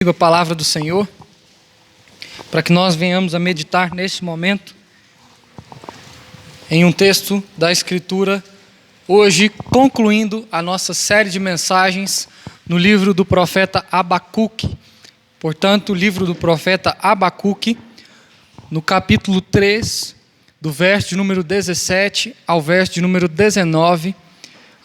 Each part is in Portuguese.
A palavra do Senhor, para que nós venhamos a meditar neste momento em um texto da Escritura, hoje concluindo a nossa série de mensagens no livro do profeta Abacuque. Portanto, o livro do profeta Abacuque, no capítulo 3, do verso de número 17 ao verso de número 19,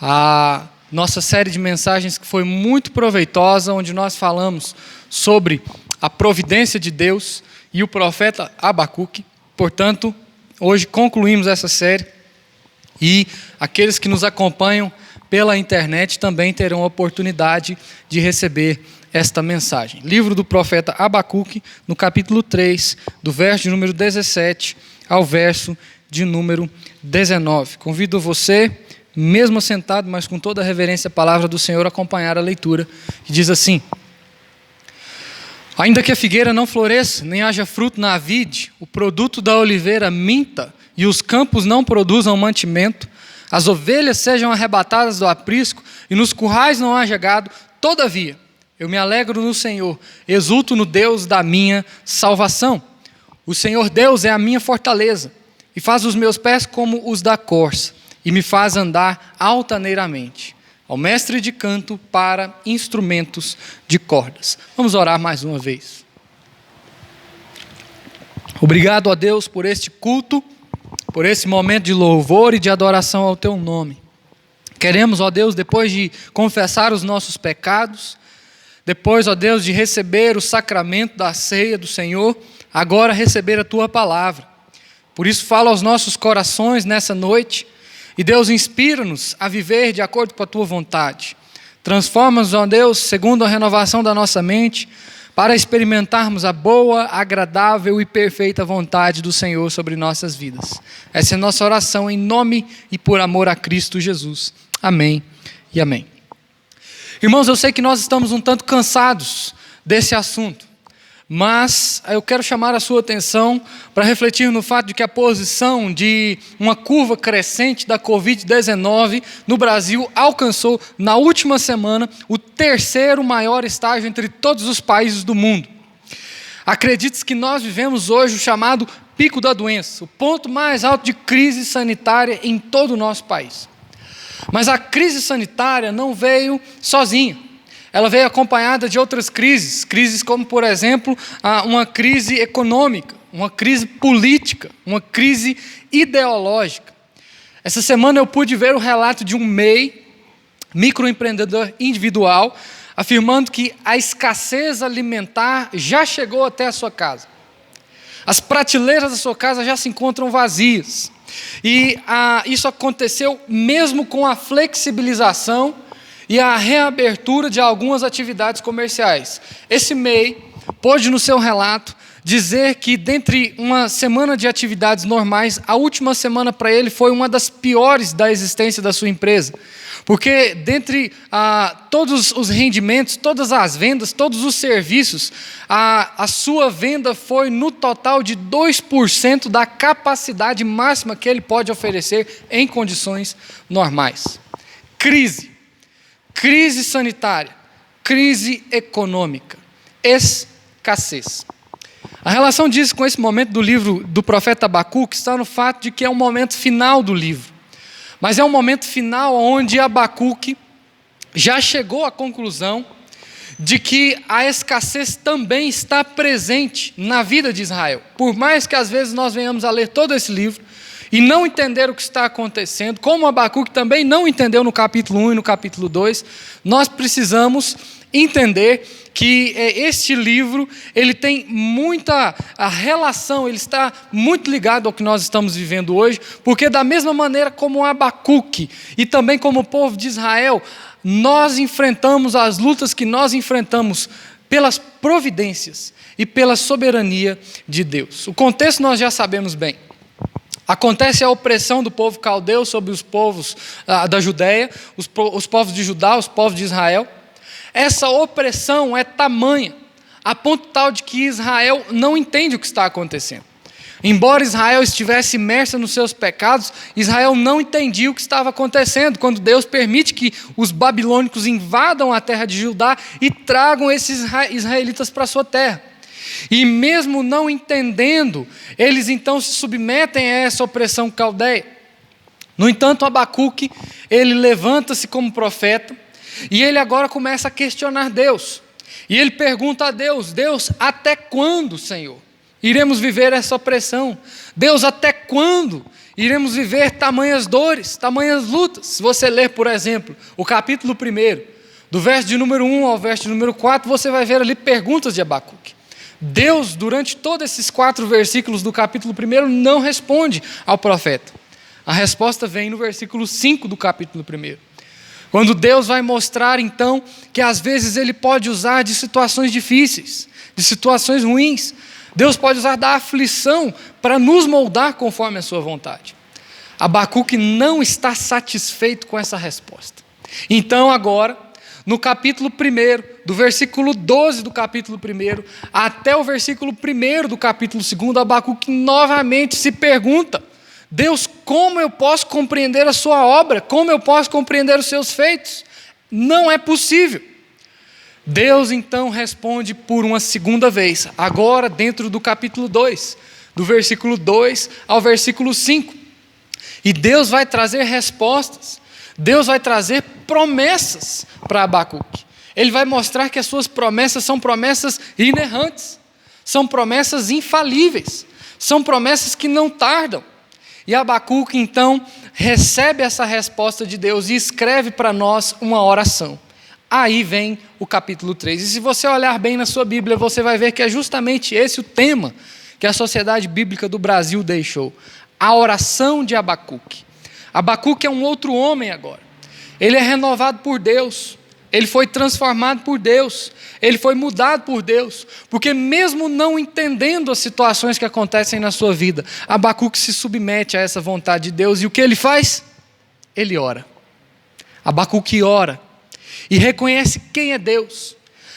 a nossa série de mensagens que foi muito proveitosa, onde nós falamos sobre a providência de Deus e o profeta Abacuque. Portanto, hoje concluímos essa série e aqueles que nos acompanham pela internet também terão a oportunidade de receber esta mensagem. Livro do profeta Abacuque, no capítulo 3, do verso de número 17 ao verso de número 19. Convido você, mesmo sentado, mas com toda a reverência à palavra do Senhor, acompanhar a leitura, que diz assim: ainda que a figueira não floresça, nem haja fruto na vide, o produto da oliveira minta, e os campos não produzam mantimento, as ovelhas sejam arrebatadas do aprisco, e nos currais não haja gado, todavia, eu me alegro no Senhor, exulto no Deus da minha salvação. O Senhor Deus é a minha fortaleza, e faz os meus pés como os da corça, e me faz andar altaneiramente, ao mestre de canto para instrumentos de cordas. Vamos orar mais uma vez. Obrigado a Deus por este culto, por esse momento de louvor e de adoração ao Teu nome. Queremos, ó Deus, depois de confessar os nossos pecados, depois, ó Deus, de receber o sacramento da ceia do Senhor, agora receber a Tua palavra. Por isso fala aos nossos corações nessa noite. E Deus, inspira-nos a viver de acordo com a Tua vontade. Transforma-nos, ó Deus, segundo a renovação da nossa mente, para experimentarmos a boa, agradável e perfeita vontade do Senhor sobre nossas vidas. Essa é a nossa oração em nome e por amor a Cristo Jesus. Amém e amém. Irmãos, eu sei que nós estamos um tanto cansados desse assunto, mas eu quero chamar a sua atenção para refletir no fato de que a posição de uma curva crescente da Covid-19 no Brasil alcançou, na última semana, o terceiro maior estágio entre todos os países do mundo. Acredite-se que nós vivemos hoje o chamado pico da doença, o ponto mais alto de crise sanitária em todo o nosso país. Mas a crise sanitária não veio sozinha. Ela veio acompanhada de outras crises como, por exemplo, uma crise econômica, uma crise política, uma crise ideológica. Essa semana eu pude ver o relato de um MEI, microempreendedor individual, afirmando que a escassez alimentar já chegou até a sua casa. As prateleiras da sua casa já se encontram vazias. E isso aconteceu mesmo com a flexibilização e a reabertura de algumas atividades comerciais. Esse MEI pôde, no seu relato, dizer que dentre uma semana de atividades normais, a última semana para ele foi uma das piores da existência da sua empresa. Porque dentre todos os rendimentos, todas as vendas, todos os serviços, a sua venda foi no total de 2% da capacidade máxima que ele pode oferecer em condições normais. Crise sanitária, crise econômica, escassez. A relação disso com esse momento do livro do profeta Abacuque está no fato de que é um momento final do livro. Mas é um momento final onde Abacuque já chegou à conclusão de que a escassez também está presente na vida de Israel. Por mais que às vezes nós venhamos a ler todo esse livro e não entender o que está acontecendo, como Abacuque também não entendeu no capítulo 1 e no capítulo 2, nós precisamos entender que este livro, ele tem muita relação, ele está muito ligado ao que nós estamos vivendo hoje, porque da mesma maneira como Abacuque e também como o povo de Israel, nós enfrentamos as lutas que nós enfrentamos pelas providências e pela soberania de Deus. O contexto nós já sabemos bem. Acontece a opressão do povo caldeu sobre os povos da Judéia, os povos de Judá, os povos de Israel. Essa opressão é tamanha, a ponto tal de que Israel não entende o que está acontecendo. Embora Israel estivesse imersa nos seus pecados, Israel não entendia o que estava acontecendo quando Deus permite que os babilônicos invadam a terra de Judá e tragam esses israelitas para a sua terra. E mesmo não entendendo, eles então se submetem a essa opressão caldeia. No entanto, Abacuque, ele levanta-se como profeta e ele agora começa a questionar Deus. E ele pergunta a Deus: Deus, até quando, Senhor, iremos viver essa opressão? Deus, até quando iremos viver tamanhas dores, tamanhas lutas? Se você ler, por exemplo, o capítulo 1, do verso de número 1 ao verso de número 4, você vai ver ali perguntas de Abacuque. Deus, durante todos esses 4 versículos do capítulo 1, não responde ao profeta. A resposta vem no versículo 5 do capítulo 1. Quando Deus vai mostrar, então, que às vezes Ele pode usar de situações difíceis, de situações ruins. Deus pode usar da aflição para nos moldar conforme a sua vontade. Abacuque não está satisfeito com essa resposta. Então agora, no capítulo 1, do versículo 12 do capítulo 1, até o versículo 1 do capítulo 2, Abacuque novamente se pergunta: Deus, como eu posso compreender a sua obra? Como eu posso compreender os seus feitos? Não é possível. Deus então responde por uma segunda vez, agora dentro do capítulo 2, do versículo 2 ao versículo 5. E Deus vai trazer respostas, Deus vai trazer promessas para Abacuque. Ele vai mostrar que as suas promessas são promessas inerrantes, são promessas infalíveis, são promessas que não tardam. E Abacuque então recebe essa resposta de Deus e escreve para nós uma oração. Aí vem o capítulo 3. E se você olhar bem na sua Bíblia, você vai ver que é justamente esse o tema que a Sociedade Bíblica do Brasil deixou. A oração de Abacuque. Abacuque é um outro homem agora. Ele é renovado por Deus. Ele foi transformado por Deus. Ele foi mudado por Deus. Porque mesmo não entendendo as situações que acontecem na sua vida, Abacuque se submete a essa vontade de Deus. E o que ele faz? Ele ora. Abacuque ora. E reconhece quem é Deus,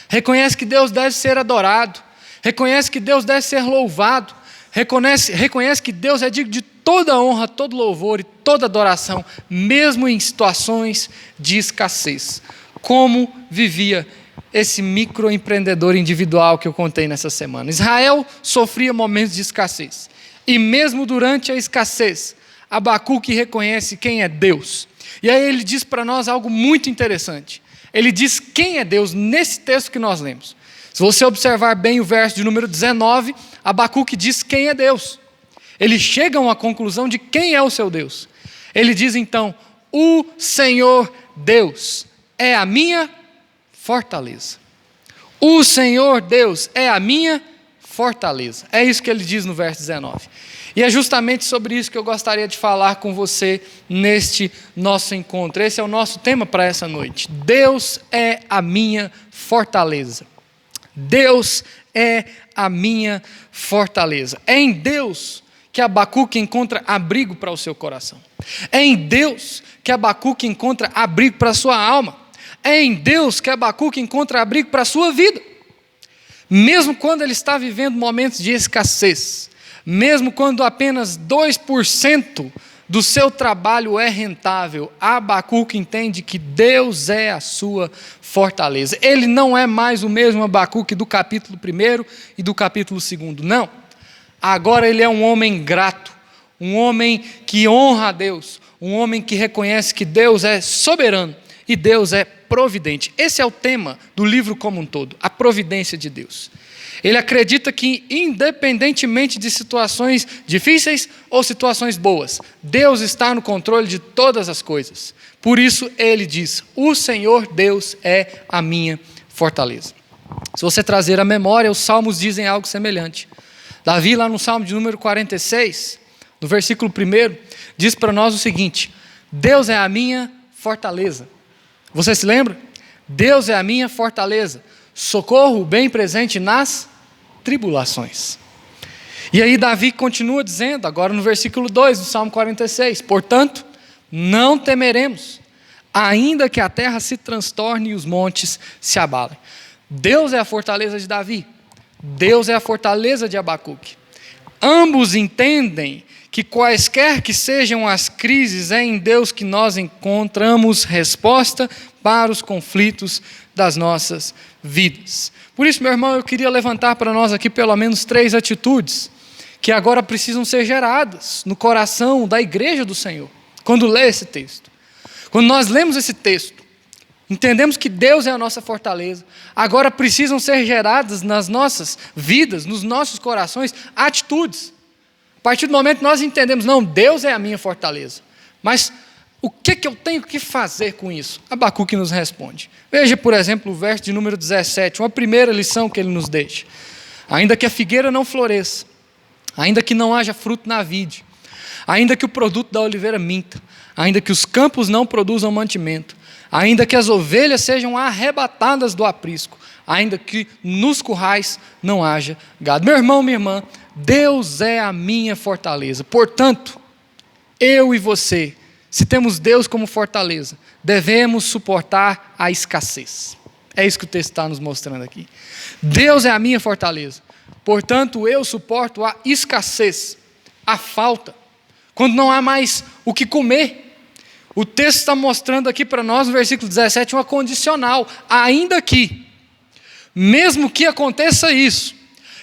reconhece que Deus deve ser adorado, reconhece que Deus deve ser louvado, reconhece que Deus é digno de toda honra, todo louvor e toda adoração, mesmo em situações de escassez. Como vivia esse microempreendedor individual que eu contei nessa semana. Israel sofria momentos de escassez, e mesmo durante a escassez, Abacuque reconhece quem é Deus. E aí ele diz para nós algo muito interessante. Ele diz quem é Deus nesse texto que nós lemos. Se você observar bem o verso de número 19, Abacuque diz quem é Deus. Ele chega a uma conclusão de quem é o seu Deus. Ele diz então: o Senhor Deus é a minha fortaleza. O Senhor Deus é a minha fortaleza. É isso que ele diz no verso 19. E é justamente sobre isso que eu gostaria de falar com você neste nosso encontro. Esse é o nosso tema para essa noite. Deus é a minha fortaleza. Deus é a minha fortaleza. É em Deus que Abacuque encontra abrigo para o seu coração. É em Deus que Abacuque encontra abrigo para a sua alma. É em Deus que Abacuque encontra abrigo para a sua vida. Mesmo quando ele está vivendo momentos de escassez, mesmo quando apenas 2% do seu trabalho é rentável, Abacuque entende que Deus é a sua fortaleza. Ele não é mais o mesmo Abacuque do capítulo 1 e do capítulo 2, não. Agora ele é um homem grato, um homem que honra a Deus, um homem que reconhece que Deus é soberano e Deus é providente. Esse é o tema do livro como um todo, a providência de Deus. Ele acredita que, independentemente de situações difíceis ou situações boas, Deus está no controle de todas as coisas. Por isso ele diz: o Senhor Deus é a minha fortaleza. Se você trazer à memória, os salmos dizem algo semelhante. Davi, lá no salmo de número 46, no versículo 1, diz para nós o seguinte: Deus é a minha fortaleza. Você se lembra? Deus é a minha fortaleza, socorro bem presente nas tribulações. E aí Davi continua dizendo, agora no versículo 2 do Salmo 46, portanto, não temeremos, ainda que a terra se transtorne e os montes se abalem. Deus é a fortaleza de Davi, Deus é a fortaleza de Abacuque. Ambos entendem que quaisquer que sejam as crises, é em Deus que nós encontramos resposta para os conflitos das nossas vidas. Por isso, meu irmão, eu queria levantar para nós aqui pelo menos 3 atitudes que agora precisam ser geradas no coração da igreja do Senhor, quando lê esse texto. Quando nós lemos esse texto, entendemos que Deus é a nossa fortaleza, agora precisam ser geradas nas nossas vidas, nos nossos corações, atitudes. A partir do momento que nós entendemos, não, Deus é a minha fortaleza, mas o que eu tenho que fazer com isso? Abacuque nos responde. Veja, por exemplo, o verso de número 17, uma primeira lição que ele nos deixa. Ainda que a figueira não floresça, ainda que não haja fruto na vide, ainda que o produto da oliveira minta, ainda que os campos não produzam mantimento, ainda que as ovelhas sejam arrebatadas do aprisco, ainda que nos currais não haja gado. Meu irmão, minha irmã, Deus é a minha fortaleza. Portanto, eu e você, se temos Deus como fortaleza, devemos suportar a escassez. É isso que o texto está nos mostrando aqui. Deus é a minha fortaleza. Portanto, eu suporto a escassez, a falta, quando não há mais o que comer. O texto está mostrando aqui para nós, no versículo 17, uma condicional. Ainda que, mesmo que aconteça isso,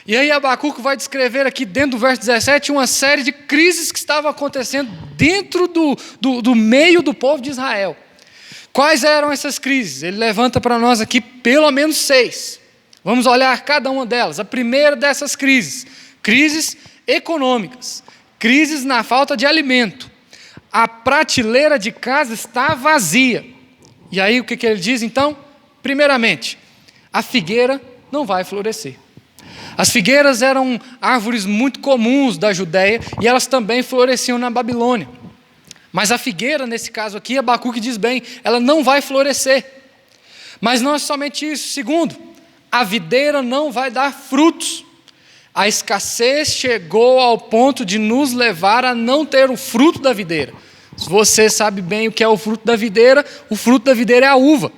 e aí Abacuque vai descrever aqui dentro do verso 17 uma série de crises que estavam acontecendo dentro do meio do povo de Israel. Quais eram essas crises? Ele levanta para nós aqui pelo menos 6. Vamos olhar cada uma delas. A primeira dessas crises, crises econômicas, crises na falta de alimento. A prateleira de casa está vazia. E aí o que ele diz então? Primeiramente, a figueira não vai florescer. As figueiras eram árvores muito comuns da Judéia e elas também floresciam na Babilônia. Mas a figueira, nesse caso aqui, Abacuque diz bem, ela não vai florescer. Mas não é somente isso. Segundo, a videira não vai dar frutos. A escassez chegou ao ponto de nos levar a não ter o fruto da videira. Se você sabe bem o que é o fruto da videira é a uva.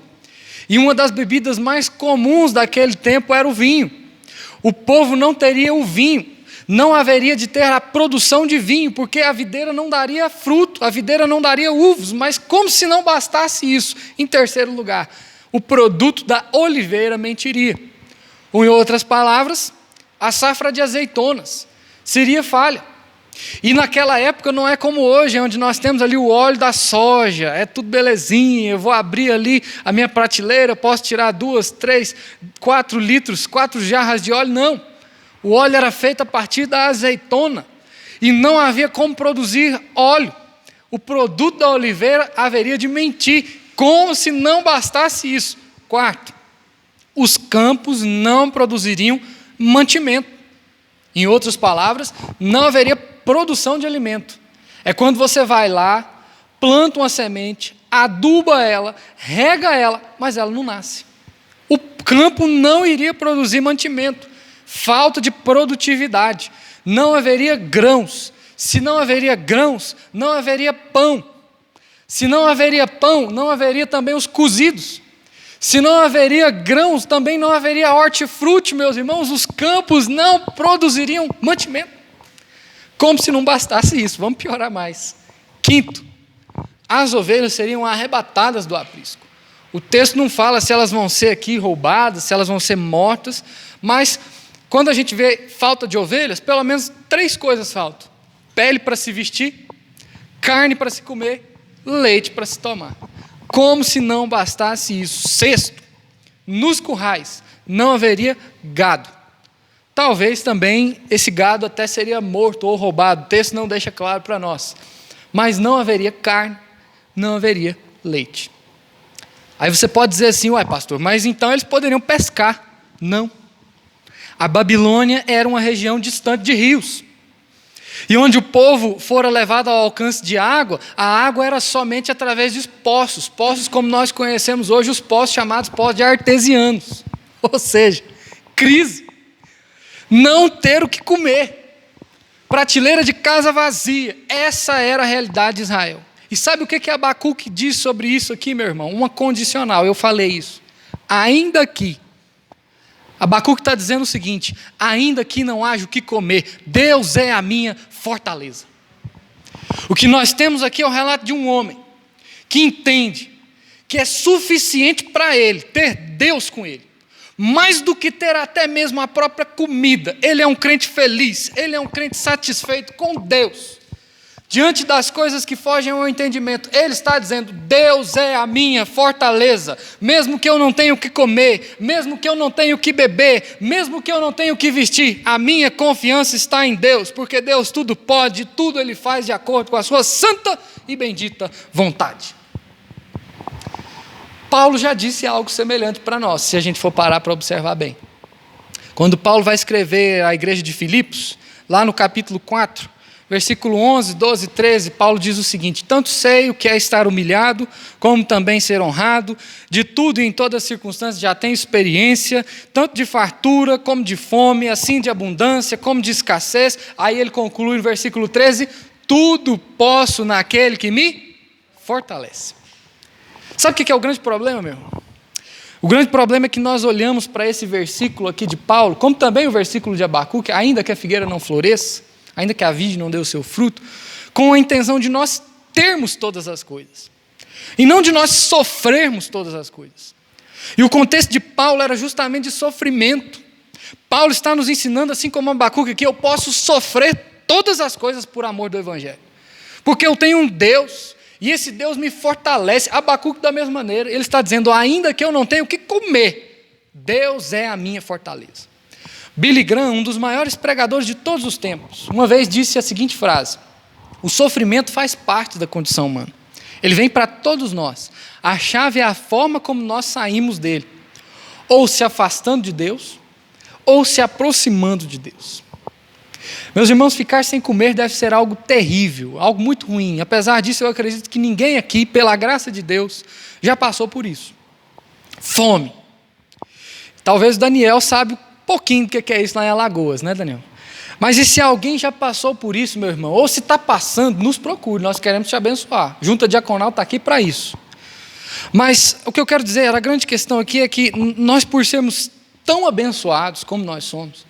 E uma das bebidas mais comuns daquele tempo era o vinho. O povo não teria o vinho, não haveria de ter a produção de vinho, porque a videira não daria fruto, a videira não daria uvas, mas como se não bastasse isso, em terceiro lugar, o produto da oliveira mentiria. Ou, em outras palavras, a safra de azeitonas seria falha. E naquela época não é como hoje, onde nós temos ali o óleo da soja, é tudo belezinha, eu vou abrir ali a minha prateleira, posso tirar 2, 3, 4 litros, 4 jarras de óleo. Não, o óleo era feito a partir da azeitona, e não havia como produzir óleo. O produto da oliveira haveria de mentir, como se não bastasse isso. Quarto, os campos não produziriam mantimento. Em outras palavras, não haveria produção de alimento. É quando você vai lá, planta uma semente, aduba ela, rega ela, mas ela não nasce. O campo não iria produzir mantimento, falta de produtividade, não haveria grãos. Se não haveria grãos, não haveria pão. Se não haveria pão, não haveria também os cozidos. Se não haveria grãos, também não haveria hortifruti, meus irmãos. Os campos não produziriam mantimento. Como se não bastasse isso, vamos piorar mais. Quinto, as ovelhas seriam arrebatadas do aprisco. O texto não fala se elas vão ser aqui roubadas, se elas vão ser mortas, mas quando a gente vê falta de ovelhas, pelo menos 3 coisas faltam: pele para se vestir, carne para se comer, leite para se tomar. Como se não bastasse isso. Sexto, nos currais não haveria gado. Talvez também esse gado até seria morto ou roubado, o texto não deixa claro para nós. Mas não haveria carne, não haveria leite. Aí você pode dizer assim, ué pastor, mas então eles poderiam pescar. Não. A Babilônia era uma região distante de rios. E onde o povo fora levado ao alcance de água, a água era somente através de poços. Poços como nós conhecemos hoje, os poços chamados poços de artesianos. Ou seja, crise. Não ter o que comer, prateleira de casa vazia, essa era a realidade de Israel. E sabe o que Abacuque diz sobre isso aqui, meu irmão? Uma condicional, eu falei isso. Ainda que Abacuque está dizendo o seguinte: ainda que não haja o que comer, Deus é a minha fortaleza. O que nós temos aqui é o relato de um homem que entende que é suficiente para ele ter Deus com ele, mais do que ter até mesmo a própria comida. Ele é um crente feliz, ele é um crente satisfeito com Deus. Diante das coisas que fogem ao entendimento, ele está dizendo: Deus é a minha fortaleza, mesmo que eu não tenha o que comer, mesmo que eu não tenha o que beber, mesmo que eu não tenha o que vestir, a minha confiança está em Deus, porque Deus tudo pode, tudo Ele faz de acordo com a sua santa e bendita vontade. Paulo já disse algo semelhante para nós, se a gente for parar para observar bem. Quando Paulo vai escrever à igreja de Filipos, lá no capítulo 4, versículo 11, 12, 13, Paulo diz o seguinte: tanto sei o que é estar humilhado, como também ser honrado, de tudo e em todas as circunstâncias já tenho experiência, tanto de fartura como de fome, assim de abundância como de escassez. Aí ele conclui no versículo 13: tudo posso naquele que me fortalece. Sabe o que é o grande problema, meu irmão? O grande problema é que nós olhamos para esse versículo aqui de Paulo, como também o versículo de Abacuque, ainda que a figueira não floresça, ainda que a vide não dê o seu fruto, com a intenção de nós termos todas as coisas, e não de nós sofrermos todas as coisas. E o contexto de Paulo era justamente de sofrimento. Paulo está nos ensinando, assim como Abacuque, que eu posso sofrer todas as coisas por amor do Evangelho, porque eu tenho um Deus, e esse Deus me fortalece. Abacuque da mesma maneira, ele está dizendo: ainda que eu não tenha o que comer, Deus é a minha fortaleza. Billy Graham, um dos maiores pregadores de todos os tempos, uma vez disse a seguinte frase: o sofrimento faz parte da condição humana. Ele vem para todos nós. A chave é a forma como nós saímos dele, ou se afastando de Deus, ou se aproximando de Deus. Meus irmãos, ficar sem comer deve ser algo terrível, algo muito ruim. Apesar disso, eu acredito que ninguém aqui, pela graça de Deus, já passou por isso. Fome. Talvez o Daniel saiba um pouquinho do que é isso lá em Alagoas, né, Daniel? Mas e se alguém já passou por isso, meu irmão, ou se está passando, nos procure, nós queremos te abençoar. Junta Diaconal está aqui para isso. Mas o que eu quero dizer, a grande questão aqui é que nós, por sermos tão abençoados como nós somos,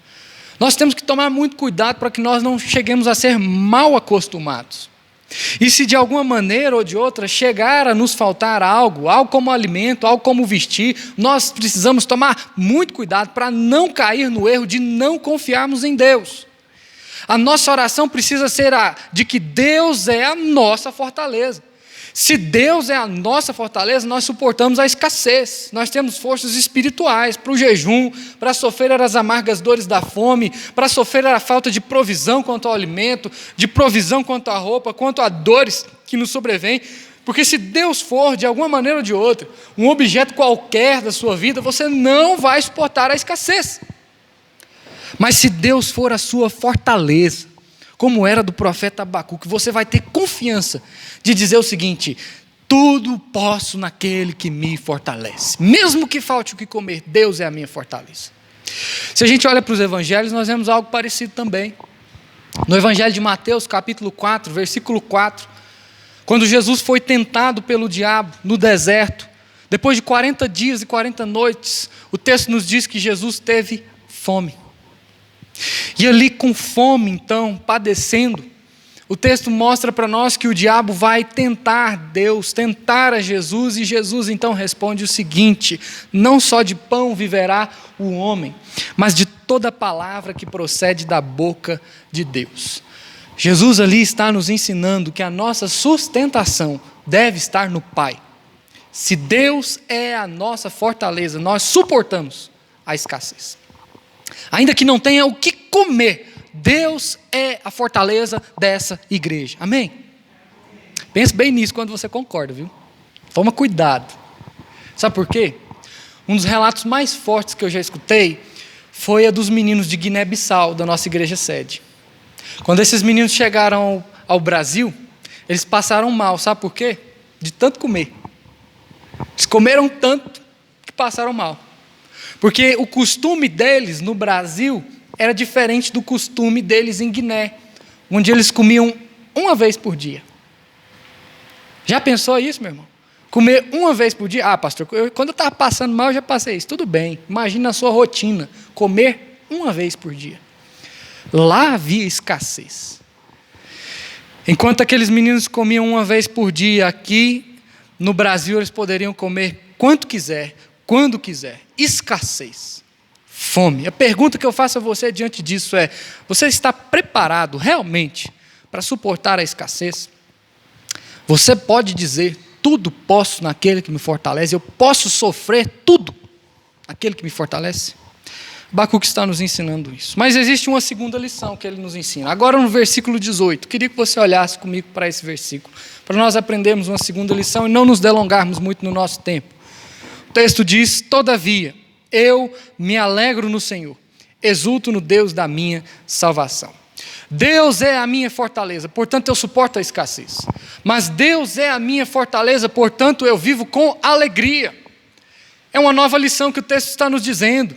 nós temos que tomar muito cuidado para que nós não cheguemos a ser mal acostumados. E se de alguma maneira ou de outra chegar a nos faltar algo, algo como alimento, algo como vestir, nós precisamos tomar muito cuidado para não cair no erro de não confiarmos em Deus. A nossa oração precisa ser a de que Deus é a nossa fortaleza. Se Deus é a nossa fortaleza, nós suportamos a escassez. Nós temos forças espirituais para o jejum, para sofrer as amargas dores da fome, para sofrer a falta de provisão quanto ao alimento, de provisão quanto à roupa, quanto a dores que nos sobrevêm. Porque se Deus for, de alguma maneira ou de outra, um objeto qualquer da sua vida, você não vai suportar a escassez. Mas se Deus for a sua fortaleza, como era do profeta Abacuque, você vai ter confiança de dizer o seguinte: tudo posso naquele que me fortalece. Mesmo que falte o que comer, Deus é a minha fortaleza. Se a gente olha para os evangelhos, nós vemos algo parecido também. No evangelho de Mateus, capítulo 4, versículo 4, quando Jesus foi tentado pelo diabo no deserto, depois de 40 dias e 40 noites, o texto nos diz que Jesus teve fome. E ali com fome, então, padecendo, o texto mostra para nós que o diabo vai tentar Deus, tentar a Jesus, e Jesus então responde o seguinte: não só de pão viverá o homem, mas de toda palavra que procede da boca de Deus. Jesus ali está nos ensinando que a nossa sustentação deve estar no Pai. Se Deus é a nossa fortaleza, nós suportamos a escassez. Ainda que não tenha o que comer, Deus é a fortaleza dessa igreja. Amém? Pense bem nisso quando você concorda, viu? Toma cuidado. Sabe por quê? Um dos relatos mais fortes que eu já escutei foi a dos meninos de Guiné-Bissau, da nossa igreja sede. Quando esses meninos chegaram ao Brasil, eles passaram mal. Sabe por quê? De tanto comer. Eles comeram tanto que passaram mal. Porque o costume deles no Brasil era diferente do costume deles em Guiné, onde eles comiam uma vez por dia. Já pensou isso, meu irmão? Comer uma vez por dia? Ah, pastor, quando eu estava passando mal, eu já passei isso. Tudo bem, imagina a sua rotina, comer uma vez por dia. Lá havia escassez. Enquanto aqueles meninos comiam uma vez por dia, aqui no Brasil eles poderiam comer quanto quiser, quando quiser. Escassez, fome. A pergunta que eu faço a você diante disso é: você está preparado realmente para suportar a escassez? Você pode dizer: tudo posso naquele que me fortalece, eu posso sofrer tudo naquele que me fortalece? Abacuque está nos ensinando isso. Mas existe uma segunda lição que ele nos ensina. Agora no versículo 18, queria que você olhasse comigo para esse versículo, para nós aprendermos uma segunda lição e não nos delongarmos muito no nosso tempo. O texto diz: todavia, eu me alegro no Senhor, exulto no Deus da minha salvação. Deus é a minha fortaleza, portanto eu suporto a escassez. Mas Deus é a minha fortaleza, portanto eu vivo com alegria. É uma nova lição que o texto está nos dizendo.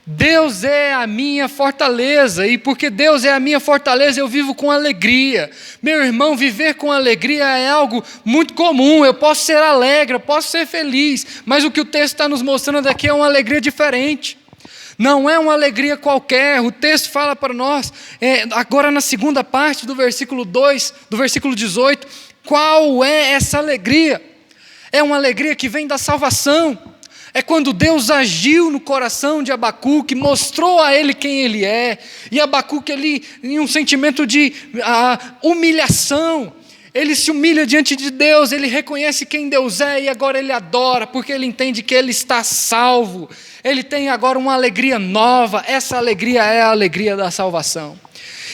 Deus é a minha fortaleza, e porque Deus é a minha fortaleza, eu vivo com alegria. Meu irmão, viver com alegria é algo muito comum. Eu posso ser alegre, eu posso ser feliz, mas o que o texto está nos mostrando aqui é uma alegria diferente. Não é uma alegria qualquer. O texto fala para nós, agora na segunda parte do versículo 2, do versículo 18, qual é essa alegria? É uma alegria que vem da salvação. É quando Deus agiu no coração de Abacuque, mostrou a ele quem ele é, e Abacuque ali, em um sentimento de humilhação, ele se humilha diante de Deus, ele reconhece quem Deus é, e agora ele adora, porque ele entende que ele está salvo, ele tem agora uma alegria nova. Essa alegria é a alegria da salvação.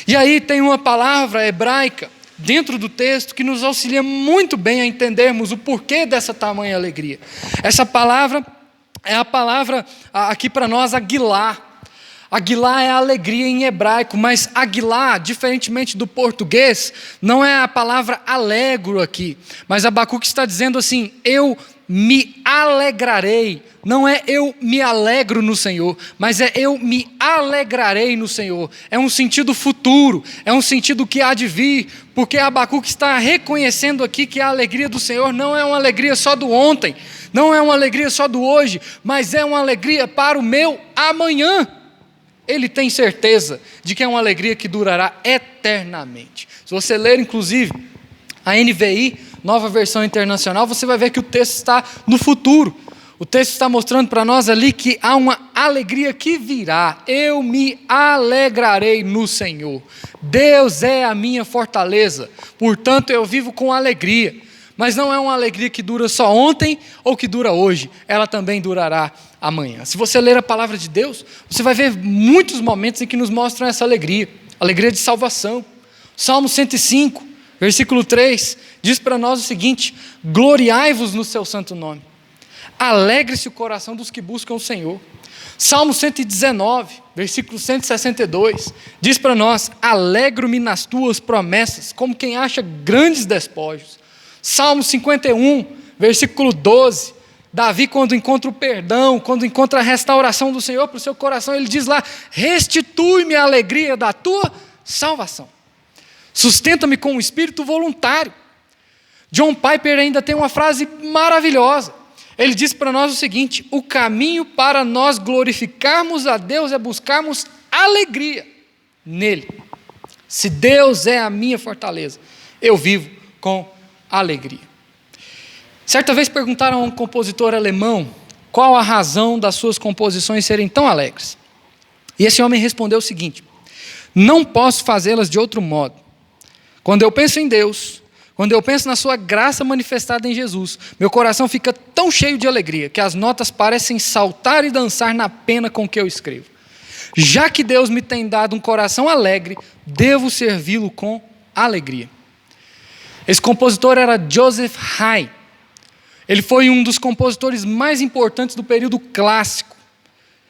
E aí tem uma palavra hebraica dentro do texto que nos auxilia muito bem a entendermos o porquê dessa tamanha alegria. Essa palavra é a palavra aqui para nós, aguilá. Aguilá é alegria em hebraico, mas aguilá, diferentemente do português, não é a palavra alegro aqui. Mas Abacuque está dizendo assim: eu me alegrarei. Não é eu me alegro no Senhor, mas é eu me alegrarei no Senhor. É um sentido futuro, é um sentido que há de vir, porque Abacuque está reconhecendo aqui que a alegria do Senhor não é uma alegria só do ontem, não é uma alegria só do hoje, mas é uma alegria para o meu amanhã. Ele tem certeza de que é uma alegria que durará eternamente. Se você ler, inclusive, a NVI, Nova Versão Internacional, você vai ver que o texto está no futuro. O texto está mostrando para nós ali que há uma alegria que virá. Eu me alegrarei no Senhor. Deus é a minha fortaleza, portanto eu vivo com alegria. Mas não é uma alegria que dura só ontem ou que dura hoje, ela também durará amanhã. Se você ler a palavra de Deus, você vai ver muitos momentos em que nos mostram essa alegria, alegria de salvação. Salmo 105, versículo 3, diz para nós o seguinte: gloriai-vos no seu santo nome, alegre-se o coração dos que buscam o Senhor. Salmo 119, versículo 162, diz para nós: alegro-me nas tuas promessas, como quem acha grandes despojos. Salmo 51, versículo 12, Davi, quando encontra o perdão, quando encontra a restauração do Senhor para o seu coração, ele diz lá: restitui-me a alegria da tua salvação, sustenta-me com um espírito voluntário. John Piper ainda tem uma frase maravilhosa. Ele diz para nós o seguinte: o caminho para nós glorificarmos a Deus é buscarmos alegria nele. Se Deus é a minha fortaleza, eu vivo com alegria. Certa vez perguntaram a um compositor alemão qual a razão das suas composições serem tão alegres. E esse homem respondeu o seguinte: não posso fazê-las de outro modo. Quando eu penso em Deus, quando eu penso na sua graça manifestada em Jesus, meu coração fica tão cheio de alegria que as notas parecem saltar e dançar na pena com que eu escrevo. Já que Deus me tem dado um coração alegre, devo servi-lo com alegria. Esse compositor era Joseph Haydn. Ele foi um dos compositores mais importantes do período clássico.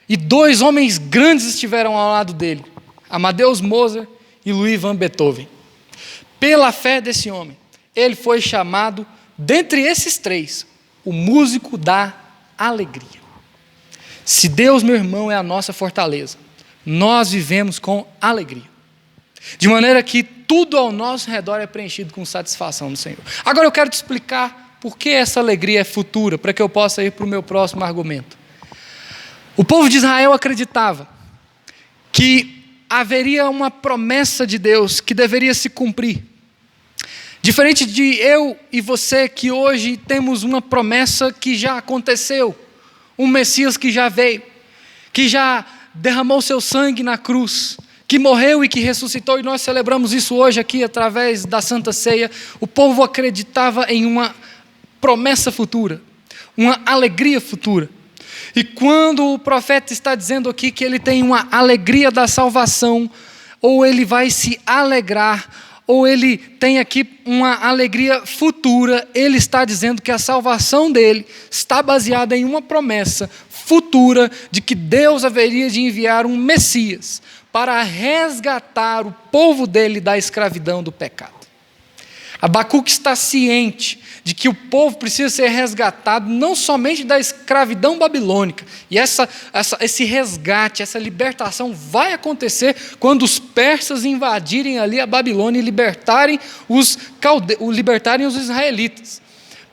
E dois homens grandes estiveram ao lado dele: Amadeus Mozart e Ludwig van Beethoven. Pela fé desse homem, ele foi chamado, dentre esses três, o músico da alegria. Se Deus, meu irmão, é a nossa fortaleza, nós vivemos com alegria. De maneira que tudo ao nosso redor é preenchido com satisfação no Senhor. Agora eu quero te explicar por que essa alegria é futura, para que eu possa ir para o meu próximo argumento. O povo de Israel acreditava que haveria uma promessa de Deus que deveria se cumprir. Diferente de eu e você, que hoje temos uma promessa que já aconteceu, um Messias que já veio, que já derramou seu sangue na cruz, que morreu e que ressuscitou, e nós celebramos isso hoje aqui através da Santa Ceia. O povo acreditava em uma promessa futura, uma alegria futura. E quando o profeta está dizendo aqui que ele tem uma alegria da salvação, ou ele vai se alegrar, ou ele tem aqui uma alegria futura, ele está dizendo que a salvação dele está baseada em uma promessa futura de que Deus haveria de enviar um Messias para resgatar o povo dele da escravidão do pecado. Abacuque está ciente de que o povo precisa ser resgatado não somente da escravidão babilônica, e esse resgate, essa libertação vai acontecer quando os persas invadirem ali a Babilônia e libertarem os israelitas.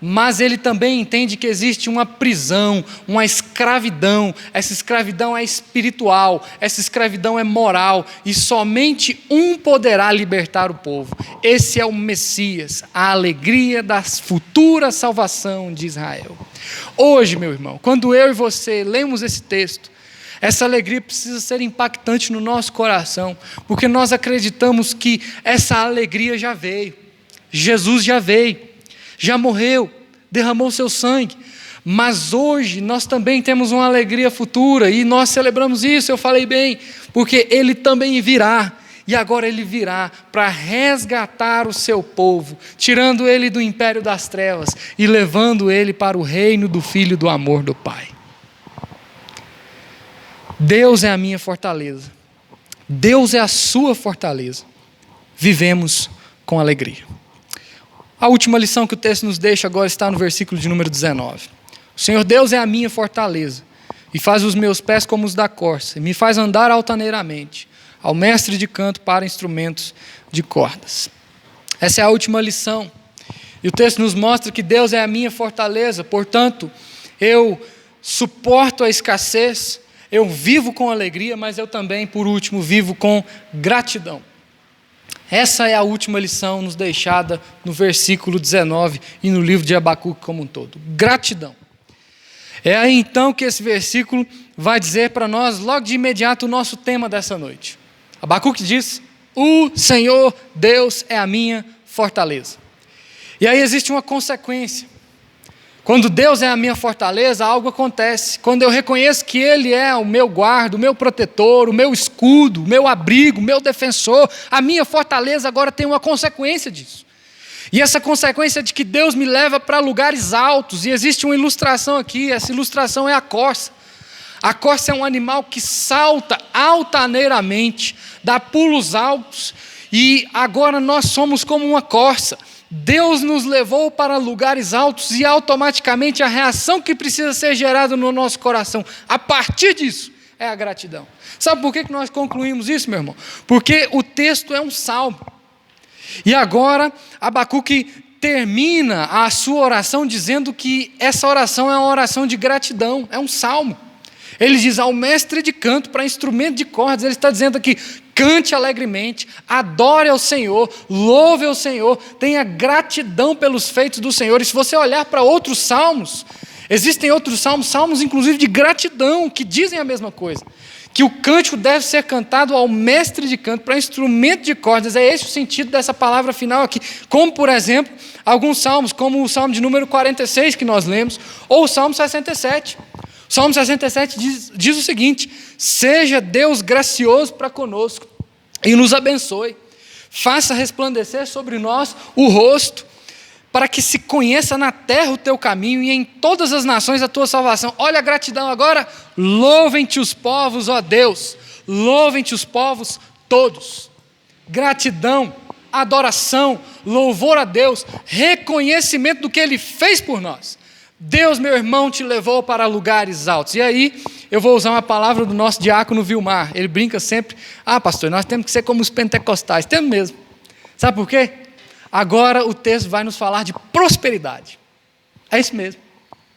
Mas ele também entende que existe uma prisão, uma escravidão. Essa escravidão é espiritual, essa escravidão é moral, e somente um poderá libertar o povo. Esse é o Messias, a alegria da futura salvação de Israel. Hoje, meu irmão, quando eu e você lemos esse texto, essa alegria precisa ser impactante no nosso coração, porque nós acreditamos que essa alegria já veio. Jesus já veio. Já morreu, derramou seu sangue, mas hoje nós também temos uma alegria futura, e nós celebramos isso, eu falei bem, porque ele também virá, e agora ele virá para resgatar o seu povo, tirando ele do império das trevas e levando ele para o reino do Filho do amor do Pai. Deus é a minha fortaleza, Deus é a sua fortaleza, vivemos com alegria. A última lição que o texto nos deixa agora está no versículo de número 19. O Senhor Deus é a minha fortaleza, e faz os meus pés como os da corça, e me faz andar altaneiramente, ao mestre de canto para instrumentos de cordas. Essa é a última lição. E o texto nos mostra que Deus é a minha fortaleza, portanto, eu suporto a escassez, eu vivo com alegria, mas eu também, por último, vivo com gratidão. Essa é a última lição nos deixada no versículo 19 e no livro de Abacuque como um todo. Gratidão. É aí então que esse versículo vai dizer para nós, logo de imediato, o nosso tema dessa noite. Abacuque diz: o Senhor Deus é a minha fortaleza. E aí existe uma consequência. Quando Deus é a minha fortaleza, algo acontece. Quando eu reconheço que Ele é o meu guarda, o meu protetor, o meu escudo, o meu abrigo, o meu defensor, a minha fortaleza agora tem uma consequência disso. E essa consequência é de que Deus me leva para lugares altos. E existe uma ilustração aqui, essa ilustração é a corça. A corça é um animal que salta altaneiramente, dá pulos altos, e agora nós somos como uma corça. Deus nos levou para lugares altos e automaticamente a reação que precisa ser gerada no nosso coração, a partir disso, é a gratidão. Sabe por que nós concluímos isso, meu irmão? Porque o texto é um salmo. E agora, Abacuque termina a sua oração dizendo que essa oração é uma oração de gratidão, é um salmo. Ele diz ao mestre de canto para instrumento de cordas, ele está dizendo aqui: cante alegremente, adore ao Senhor, louve ao Senhor, tenha gratidão pelos feitos do Senhor. E se você olhar para outros salmos, existem outros salmos inclusive de gratidão, que dizem a mesma coisa, que o cântico deve ser cantado ao mestre de canto, para instrumento de cordas. É esse o sentido dessa palavra final aqui, como por exemplo, alguns salmos, como o salmo de número 46 que nós lemos, ou o salmo 67. O Salmo 67 diz o seguinte: seja Deus gracioso para conosco e nos abençoe, faça resplandecer sobre nós o rosto, para que se conheça na terra o teu caminho e em todas as nações a tua salvação. Olha a gratidão agora. Louvem-te os povos, ó Deus, louvem-te os povos todos. Gratidão, adoração, louvor a Deus, reconhecimento do que Ele fez por nós. Deus, meu irmão, te levou para lugares altos. E aí, eu vou usar uma palavra do nosso diácono Vilmar. Ele brinca sempre: pastor, nós temos que ser como os pentecostais. Temos mesmo. Sabe por quê? Agora o texto vai nos falar de prosperidade. É isso mesmo.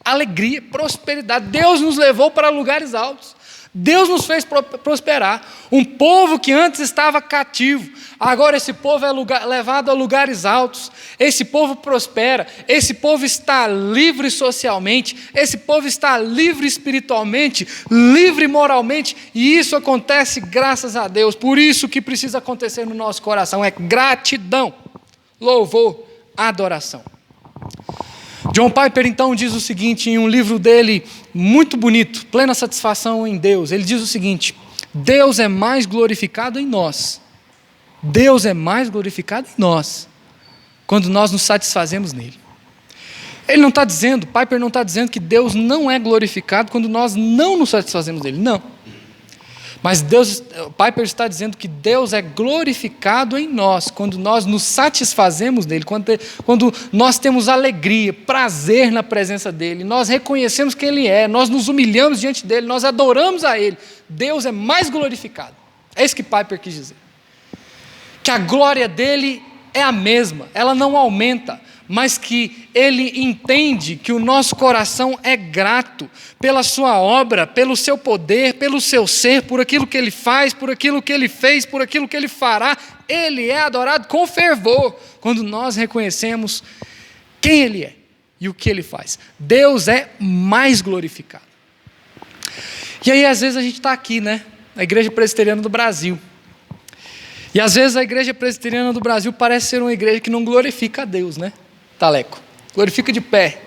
Alegria, prosperidade. Deus nos levou para lugares altos. Deus nos fez prosperar. Um povo que antes estava cativo, agora esse povo é levado a lugares altos. Esse povo prospera. Esse povo está livre socialmente. Esse povo está livre espiritualmente, livre moralmente. E isso acontece graças a Deus. Por isso que precisa acontecer no nosso coração é gratidão, louvor, adoração. John Piper então diz o seguinte em um livro dele muito bonito, Plena Satisfação em Deus. Ele diz o seguinte: Deus é mais glorificado em nós. Deus é mais glorificado em nós quando nós nos satisfazemos nele. Ele não está dizendo, Piper não está dizendo que Deus não é glorificado quando nós não nos satisfazemos nele, não. Mas Piper está dizendo que Deus é glorificado em nós, quando nós nos satisfazemos nele, quando nós temos alegria, prazer na presença dele, nós reconhecemos quem ele é, nós nos humilhamos diante dele, nós adoramos a ele. Deus é mais glorificado. É isso que Piper quis dizer. Que a glória dele é a mesma, ela não aumenta, mas que ele entende que o nosso coração é grato pela sua obra, pelo seu poder, pelo seu ser, por aquilo que ele faz, por aquilo que ele fez, por aquilo que ele fará. Ele é adorado com fervor quando nós reconhecemos quem ele é e o que ele faz. Deus é mais glorificado. E aí às vezes a gente está aqui, né, na Igreja Presbiteriana do Brasil. E às vezes a Igreja Presbiteriana do Brasil parece ser uma igreja que não glorifica a Deus, né? Taleco, glorifica de pé.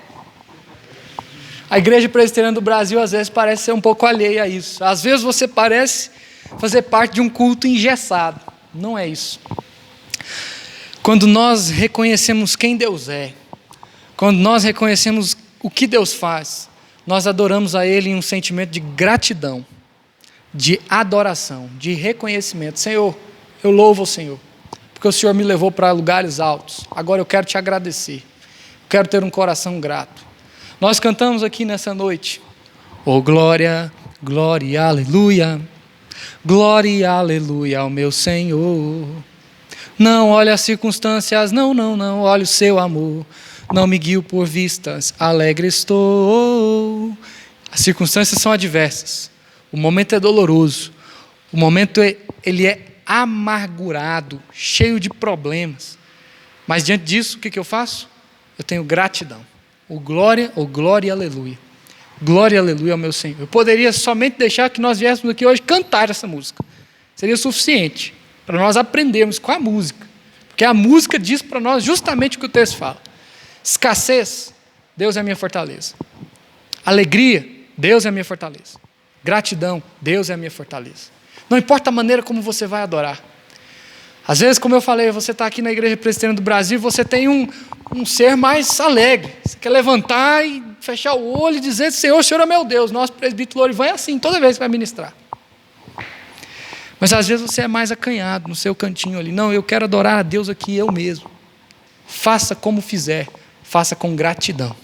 A Igreja Presbiteriana do Brasil às vezes parece ser um pouco alheia a isso. Às vezes você parece fazer parte de um culto engessado. Não é isso. Quando nós reconhecemos quem Deus é, quando nós reconhecemos o que Deus faz, nós adoramos a Ele em um sentimento de gratidão, de adoração, de reconhecimento. Senhor, eu louvo o Senhor, porque o Senhor me levou para lugares altos. Agora eu quero te agradecer. Quero ter um coração grato. Nós cantamos aqui nessa noite: oh glória, glória, aleluia. Glória, aleluia ao meu Senhor. Não olhe as circunstâncias, não, olhe o seu amor. Não me guio por vistas, alegre estou. As circunstâncias são adversas. O momento é doloroso. O momento ele é amargurado, cheio de problemas. Mas diante disso, o que eu faço? Eu tenho gratidão. O glória, aleluia. Glória, aleluia ao meu Senhor. Eu poderia somente deixar que nós viéssemos aqui hoje cantar essa música. Seria suficiente para nós aprendermos com a música. Porque a música diz para nós justamente o que o texto fala. Escassez, Deus é a minha fortaleza. Alegria, Deus é a minha fortaleza. Gratidão, Deus é a minha fortaleza. Não importa a maneira como você vai adorar. Às vezes, como eu falei, você está aqui na Igreja Presbiteriana do Brasil, você tem um ser mais alegre. Você quer levantar e fechar o olho e dizer: Senhor, o Senhor é meu Deus. Nosso presbítero Lorivan é assim, toda vez que vai ministrar. Mas às vezes você é mais acanhado no seu cantinho ali. Não, eu quero adorar a Deus aqui eu mesmo. Faça como fizer, faça com gratidão.